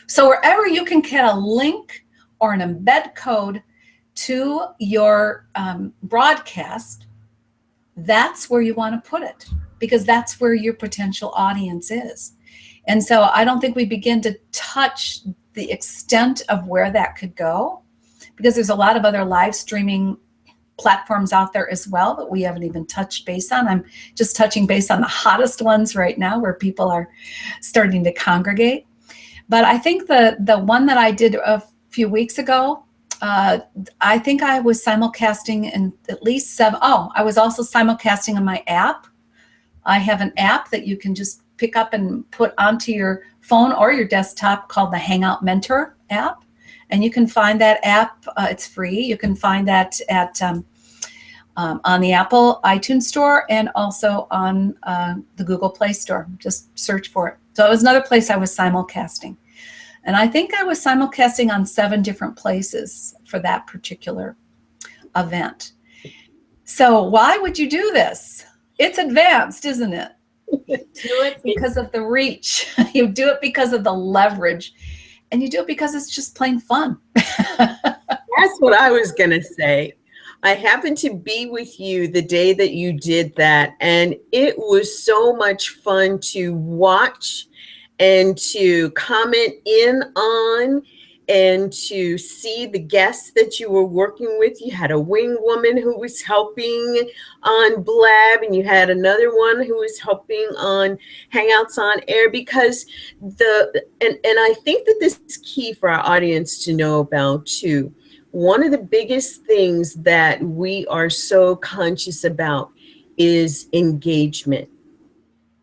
So wherever you can get a link or an embed code to your broadcast, that's where you want to put it, because that's where your potential audience is. And so I don't think we begin to touch the extent of where that could go, because there's a lot of other live streaming platforms out there as well that we haven't even touched base on. I'm just touching base on the hottest ones right now where people are starting to congregate. But I think the one that I did a few weeks ago, I think I was simulcasting in at least 7. Oh, I was also simulcasting on my app. I have an app that you can just pick up and put onto your phone or your desktop called the Hangout Mentor app. And you can find that app. It's free. You can find that at on the Apple iTunes Store and also on the Google Play Store. Just search for it. So it was another place I was simulcasting. And I think I was simulcasting on 7 different places for that particular event. So why would you do this? It's advanced, isn't it? You do it because of the reach. You do it because of the leverage. And you do it because it's just plain fun. That's what I was going to say. I happened to be with you the day that you did that, and it was so much fun to watch and to comment in on and to see the guests that you were working with. You had a wing woman who was helping on Blab, and you had another one who was helping on Hangouts on Air, because and I think that this is key for our audience to know about too. One of the biggest things that we are so conscious about is engagement.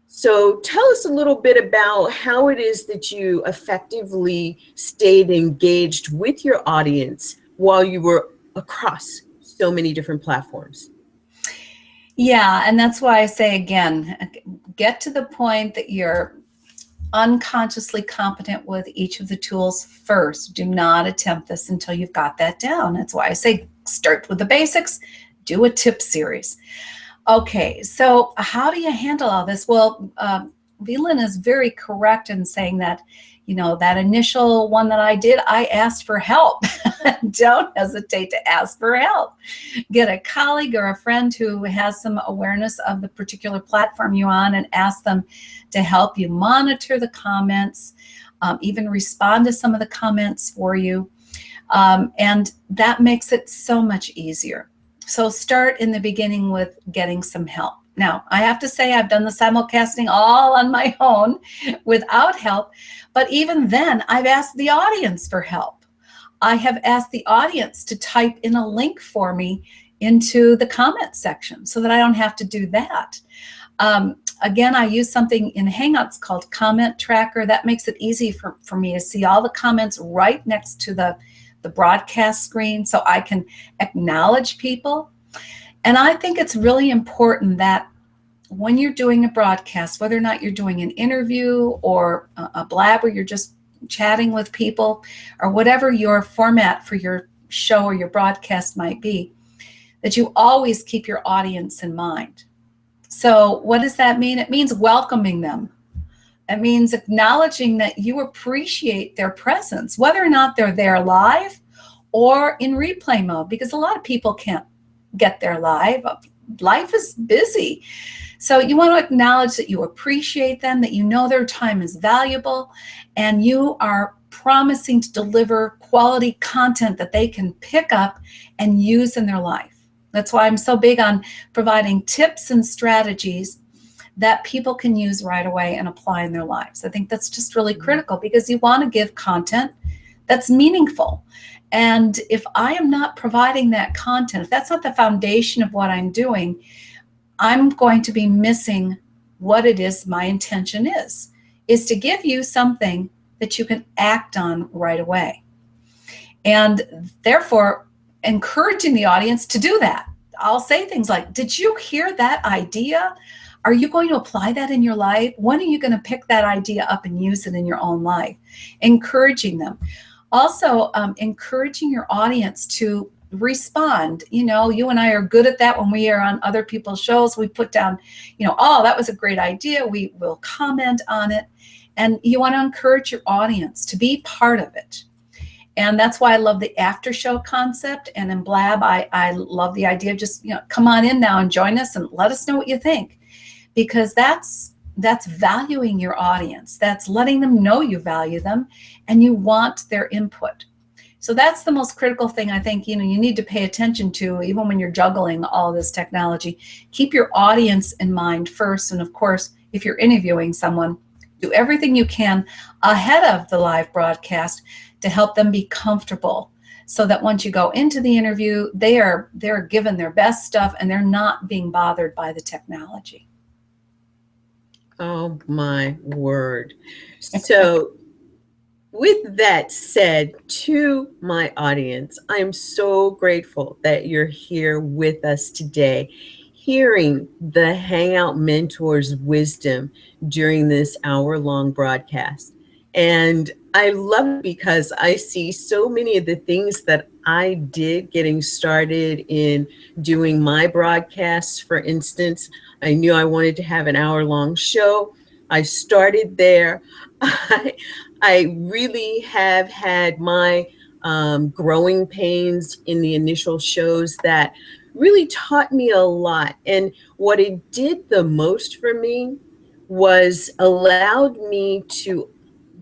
So tell us a little bit about how it is that you effectively stayed engaged with your audience while you were across so many different platforms. Yeah, and that's why I say again, get to the point that you're unconsciously competent with each of the tools first. Do not attempt this until you've got that down. That's why I say start with the basics, do a tip series. Okay, so how do you handle all this? Well, Lynn is very correct in saying that, you know, that initial one that I did, I asked for help. Don't hesitate to ask for help. Get a colleague or a friend who has some awareness of the particular platform you're on and ask them to help you monitor the comments, even respond to some of the comments for you. And that makes it so much easier. So start in the beginning with getting some help. Now, I have to say I've done the simulcasting all on my own without help, but even then I've asked the audience for help. I have asked the audience to type in a link for me into the comment section so that I don't have to do that. Again, I use something in Hangouts called Comment Tracker. That makes it easy for me to see all the comments right next to the broadcast screen so I can acknowledge people. And I think it's really important that when you're doing a broadcast, whether or not you're doing an interview or a blab where you're just chatting with people or whatever your format for your show or your broadcast might be, that you always keep your audience in mind. So what does that mean? It means welcoming them. It means acknowledging that you appreciate their presence, whether or not they're there live or in replay mode, because a lot of people can't get there live. Life is busy. So you want to acknowledge that you appreciate them, that you know their time is valuable, and you are promising to deliver quality content that they can pick up and use in their life. That's why I'm so big on providing tips and strategies that people can use right away and apply in their lives. I think that's just really critical because you want to give content that's meaningful. And if I am not providing that content, if that's not the foundation of what I'm doing, I'm going to be missing what it is my intention is to give you something that you can act on right away. And therefore, encouraging the audience to do that. I'll say things like, did you hear that idea? Are you going to apply that in your life? When are you going to pick that idea up and use it in your own life? Encouraging them. Also, encouraging your audience to respond. You know, you and I are good at that when we are on other people's shows. We put down, you know, oh, that was a great idea. We will comment on it. And you want to encourage your audience to be part of it. And that's why I love the after show concept. And in Blab, I love the idea of just, you know, come on in now and join us and let us know what you think. Because that's valuing your audience. That's letting them know you value them and you want their input. So that's the most critical thing I think, you know, you need to pay attention to, even when you're juggling all this technology. Keep your audience in mind first. And of course, if you're interviewing someone, Do everything you can ahead of the live broadcast to help them be comfortable, so that once you go into the interview, they're given their best stuff and they're not being bothered by the technology. Oh my word. So with that said, to my audience, I'm so grateful that you're here with us today, hearing the Hangout Mentors' wisdom during this hour-long broadcast. And I love it because I see so many of the things that I did getting started in doing my broadcasts. For instance, I knew I wanted to have an hour-long show. I started there. I really have had my growing pains in the initial shows that really taught me a lot. And what it did the most for me was allowed me to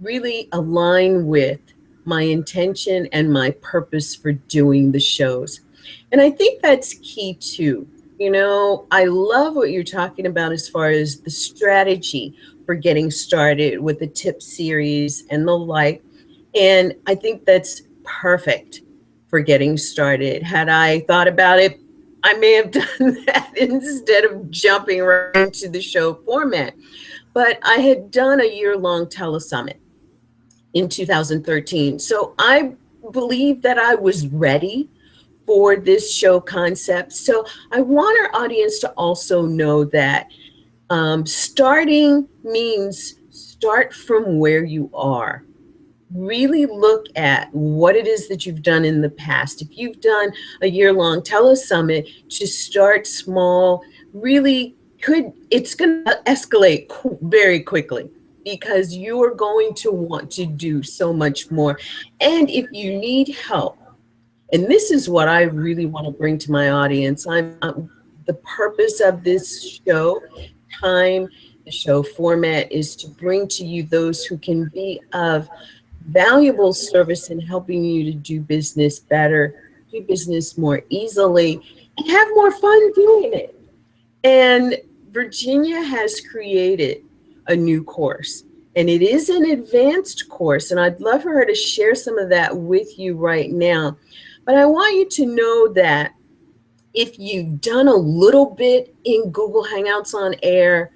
really align with my intention and my purpose for doing the shows. And I think that's key too. You know, I love what you're talking about as far as the strategy for getting started with the tip series and the like. And I think that's perfect for getting started. Had I thought about it, I may have done that instead of jumping right into the show format. But I had done a year-long telesummit in 2013. So I believe that I was ready for this show concept. So I want our audience to also know that starting means start from where you are. Really look at what it is that you've done in the past. If you've done a year-long telesummit, to start small, really it's going to escalate very quickly, because you are going to want to do so much more. And if you need help, and this is what I really want to bring to my audience, the purpose of this show, the show format, is to bring to you those who can be of valuable service in helping you to do business better, do business more easily, and have more fun doing it. And Virginia has created a new course, and it is an advanced course, and I'd love for her to share some of that with you right now. But I want you to know that if you've done a little bit in Google Hangouts on Air,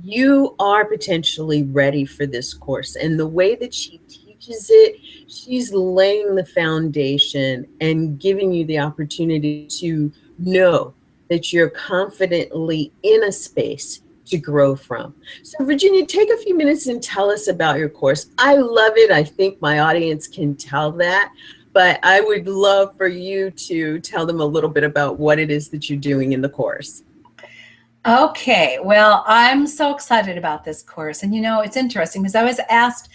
you are potentially ready for this course. And the way that she teaches it, she's laying the foundation and giving you the opportunity to know that you're confidently in a space to grow from. So Virginia, take a few minutes and tell us about your course. I love it. I think my audience can tell that, but I would love for you to tell them a little bit about what it is that you're doing in the course. Okay, well, I'm so excited about this course. And you know, it's interesting because I was asked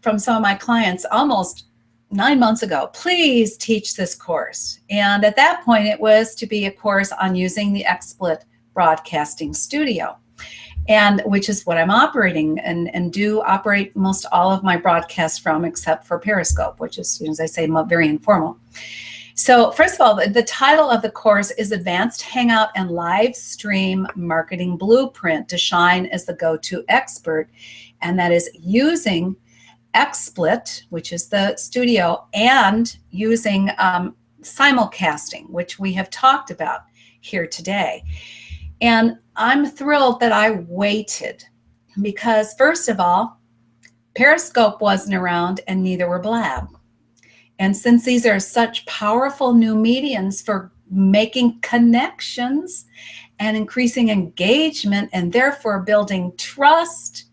from some of my clients almost 9 months ago, please teach this course. And at that point, it was to be a course on using the XSplit broadcasting studio, and which is what I'm operating and do operate most all of my broadcasts from, except for Periscope, which is, as I say, very informal. So first of all, the title of the course is Advanced Hangout and Live Stream Marketing Blueprint to Shine as the Go-To Expert. And that is using XSplit, which is the studio, and using simulcasting, which we have talked about here today. And I'm thrilled that I waited because, first of all, Periscope wasn't around and neither were Blab. And since these are such powerful new mediums for making connections and increasing engagement and therefore building trust,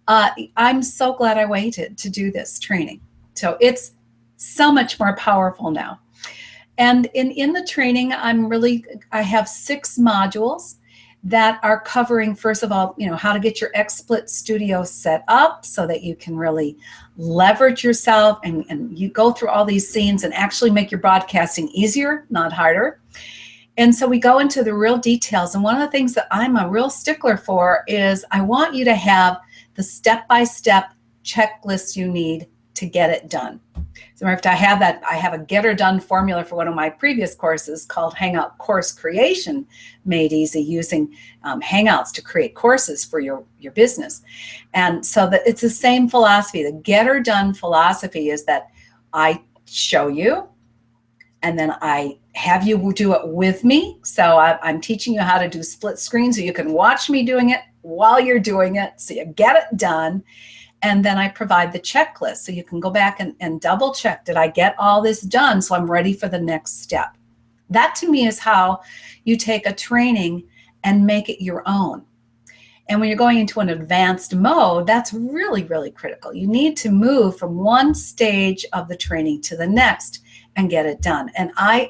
I'm so glad I waited to do this training. So it's so much more powerful now. And in the training, I have 6 modules that are covering, first of all, how to get your XSplit studio set up so that you can really leverage yourself and you go through all these scenes and actually make your broadcasting easier, not harder. And so we go into the real details. And one of the things that I'm a real stickler for is I want you to have the step-by-step checklist you need to get it done. So I have a get her done formula for one of my previous courses called Hangout Course Creation Made Easy, using Hangouts to create courses for your business. And so that it's the same philosophy. The get her done philosophy is that I show you, and then I have you do it with me. So I'm teaching you how to do split screen so you can watch me doing it while you're doing it, so you get it done. And then I provide the checklist so you can go back and double check, did I get all this done so I'm ready for the next step? That to me is how you take a training and make it your own. And when you're going into an advanced mode, that's really, really critical. You need to move from one stage of the training to the next and get it done. And I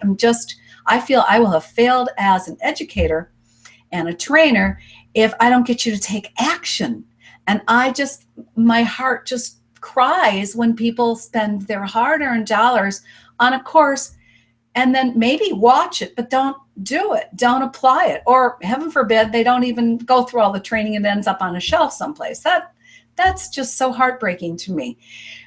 feel I will have failed as an educator and a trainer if I don't get you to take action. And my heart just cries when people spend their hard-earned dollars on a course and then maybe watch it, but don't do it, don't apply it. Or heaven forbid, they don't even go through all the training and ends up on a shelf someplace. That's just so heartbreaking to me.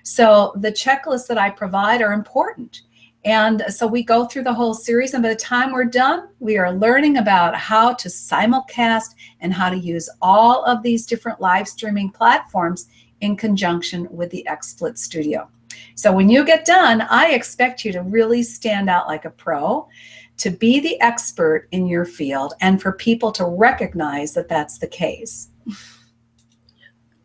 So the checklists that I provide are important. And so we go through the whole series, and by the time we're done, we are learning about how to simulcast and how to use all of these different live streaming platforms in conjunction with the XSplit Studio. So when you get done, I expect you to really stand out like a pro, to be the expert in your field, and for people to recognize that that's the case.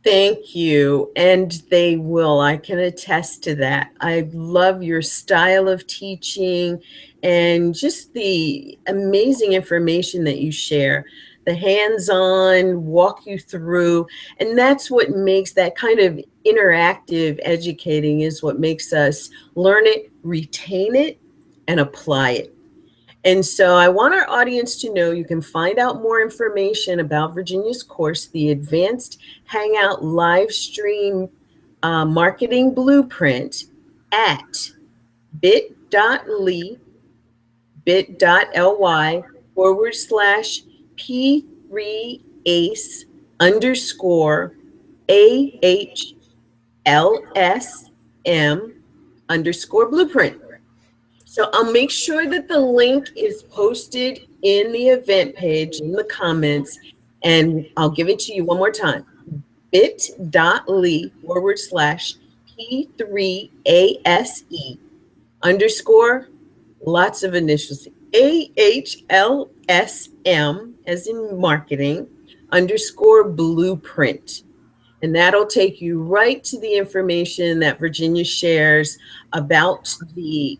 Thank you. And they will. I can attest to that. I love your style of teaching and just the amazing information that you share, the hands-on, walk you through. And that's what makes that kind of interactive educating, is what makes us learn it, retain it, and apply it. And so I want our audience to know you can find out more information about Virginia's course, the Advanced Hangout Live Stream Marketing Blueprint, at bit.ly/P3AHLSM_blueprint. So I'll make sure that the link is posted in the event page in the comments, and I'll give it to you one more time. bit.ly/P3ASE_ lots of initials, AHLSM as in marketing _blueprint. And that'll take you right to the information that Virginia shares about the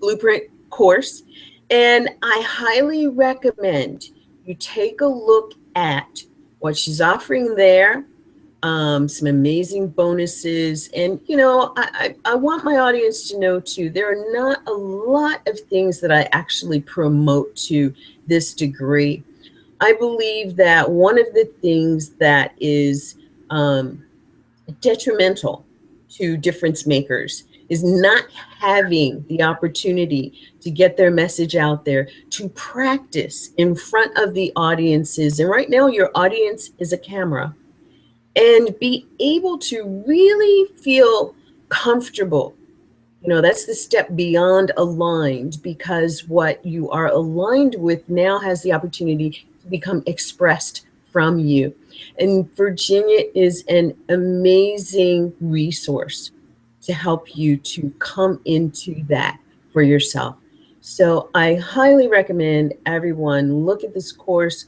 Blueprint course. And I highly recommend you take a look at what she's offering there, some amazing bonuses. And, you know, I want my audience to know, too, there are not a lot of things that I actually promote to this degree. I believe that one of the things that is detrimental to difference makers is not having the opportunity to get their message out there, to practice in front of the audiences. And right now your audience is a camera, and be able to really feel comfortable. You know, that's the step beyond aligned, because what you are aligned with now has the opportunity to become expressed from you. And Virginia is an amazing resource to help you to come into that for yourself. So I highly recommend everyone look at this course,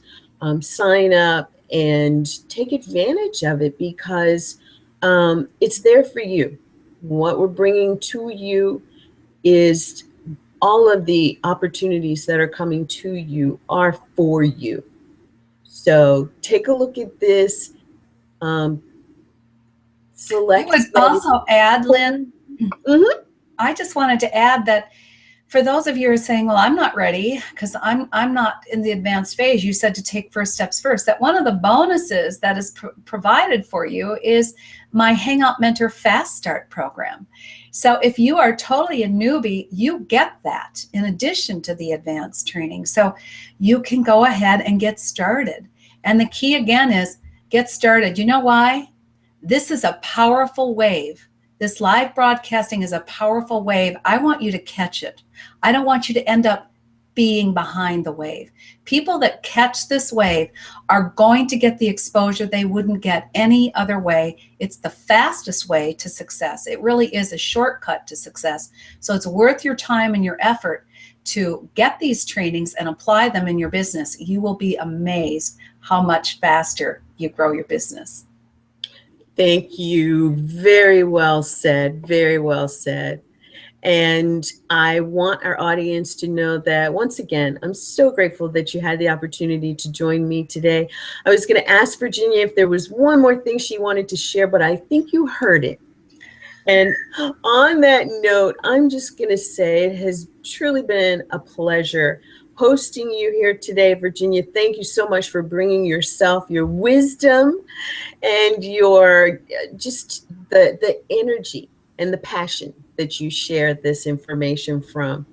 sign up, and take advantage of it, because it's there for you. What we're bringing to you is all of the opportunities that are coming to you are for you. So take a look at this. Select. I would also add, Lynn, I just wanted to add that for those of you who are saying, well, I'm not ready because I'm not in the advanced phase, you said to take first steps first, that one of the bonuses that is provided for you is my Hangout Mentor Fast Start program. So if you are totally a newbie, you get that in addition to the advanced training. So you can go ahead and get started. And the key again is get started. You know why? This is a powerful wave This live broadcasting is a powerful wave. I want you to catch it. I don't want you to end up being behind the wave. People that catch this wave are going to get the exposure they wouldn't get any other way. It's the fastest way to success. It really is a shortcut to success. So it's worth your time and your effort to get these trainings and apply them in your business. You will be amazed how much faster you grow your business. Thank you. Very well said. Very well said. And I want our audience to know that, once again, I'm so grateful that you had the opportunity to join me today. I was going to ask Virginia if there was one more thing she wanted to share, but I think you heard it. And on that note, I'm just going to say it has truly been a pleasure hosting you here today, Virginia. Thank you so much for bringing yourself, your wisdom, and your just the energy and the passion that you share this information from.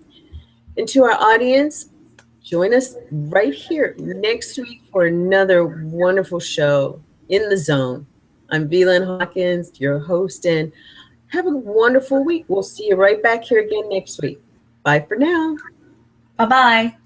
And to our audience, join us right here next week for another wonderful show in the zone. I'm Lynn Hawkins, your host, and have a wonderful week. We'll see you right back here again next week. Bye for now. Bye-bye.